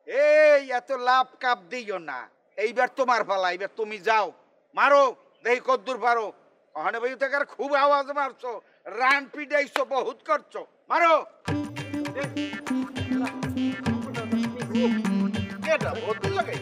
এই এত লাভ কাপ দিও না, এইবার তোমার পালা, এইবার তুমি যাও মারো, দেখি কদ্দূর পারো। ওখানে ভাই থেকে খুব আওয়াজ মারছো, রান পিটাইছো, বহুত করছো, মারো। এটা বদল লাগে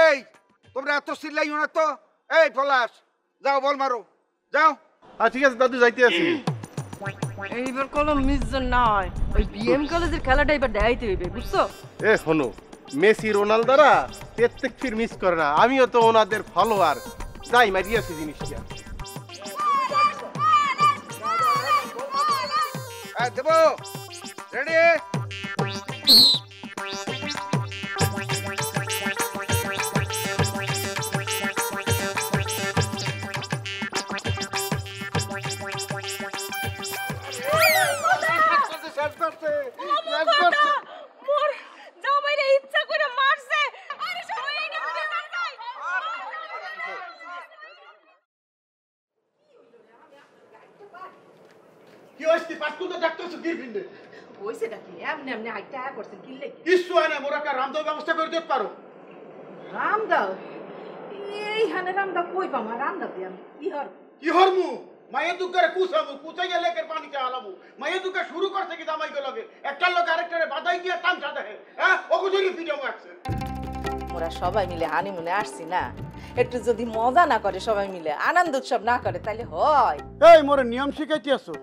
এই তোমরা এত চিল্লাইও না তো। এই পলাশ যাও, বল মারো, যাও। ঠিক আছে দাদু, যাইতে আছি। এইবার কোনো মিসজন না হয়, ওই বিএম কলেজের খেলাটা এবার দেখাইতে হইবে, বুঝছো? এ শোনো, মেসি রোনালদোরা প্রত্যেক ফির মিস করে না, আমিও তো ওনাদের ফলোয়ার। যাই মারিয়াছি জিনিসটা। দেবো রেডি। কি হইছে? পাস্কু তো ডাক্তার সুকির বিন্দে হইছে নাকি? এমনি এমনি হাইটা করছেন কি লাগি? কিছু হয় না, মোরা কা রামদাও ব্যবস্থা করে দিতে পারো। রামদাও? এইখানে রামদাও কই পামা? রামদাও দিয়াম কি হরমু? মায়ের দুঃখের কুসামু, কুচাই লেকের পানি চালামু। মায়ের দুঃখ শুরু করতে কি দামাই গো লগে একটা লোক আরেকটারে বাধাই দিয়ে তামসা দেখে। হ্যাঁ, ওগুজরি ভিডিও আছে। মোরা সবাই মিলে হানিমুনে আসছি না, একটু যদি মজা না করে, সবাই মিলে আনন্দ উৎসব না করে, তাইলে হয়? এই মোরে নিয়ম শিখাইতে আসো।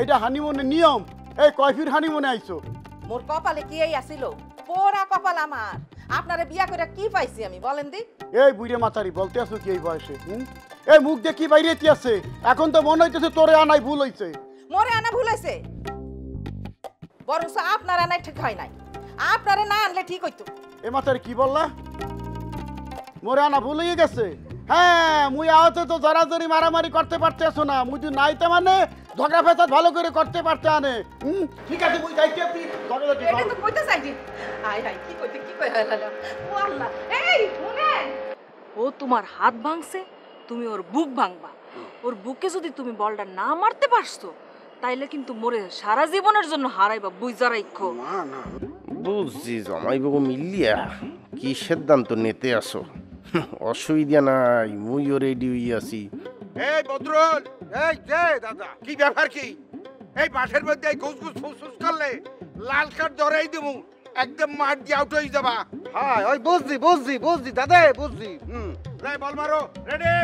এইটা হানিমুনের নিয়ম। এই কয়ফির হানিমুনে আইছো? মোর কপালে কি এই আসিল? পোড়া কপাল আমার। আপনারে বিয়া করে কি পাইছি আমি, বলেন দি? এই বুড়ে মাতারি বলতে আসো কি এই বয়সে? এই মুখ দিয়ে কি বাইরে আছে? এখন তো মনে হইতেছে তোরে আনাই ভুল হইছে। মোরে আনা ভুল হইছে? বরং আপনার আনাই ঠিক হয় নাই, আপনারে না আনলে ঠিক হইতো। এ মাতারি কি বললা? মোরে আনা ভুল হয়ে গেছে? হ্যাঁ, মুই আহতে তো জড়াজড়ি মারামারি করতে পারতেছো না। মুই তো নাইতে মানে ঝগড়া ফেসাদ ভালো করে করতে পারতে আনে। ঠিক আছে, মুই যাইতে আপনি ঝগড়াঝাটি এটা তো কইতে চাইছি। আই নাই কি কইতে কি কই হলালা। ও আল্লাহ, এই শুনেন, ও তোমার হাত ভাঙছে, তুমি ওর বুক ভাঙবা। ওর বুকে যদি তুমি বলটা না মারতে পারছো, তাইলে কিন্তু মোরে সারা জীবনের জন্য হারাইবা, বুঝা রাখো। না না বুঝছি, জমাই বাবু মিলিয়া কি সিদ্ধান্ত নিতে আসো? অসুবিধা নাই, মুইও রেডি হই আছি। এই বদরুল, এই যে দাদা, কি ব্যাপার কি? এই মাঠের মধ্যে এই ঘুষ ঘুষ ফুসফুস করলে লাল কার্ড ধরেই দেবো, একদম মাঠ দিয়ে আউট হয়ে যাবা। হ্যাঁ, ওই বুঝছি বুঝছি বুঝছি দাদা, বুঝছি। বল মারো, রেডি।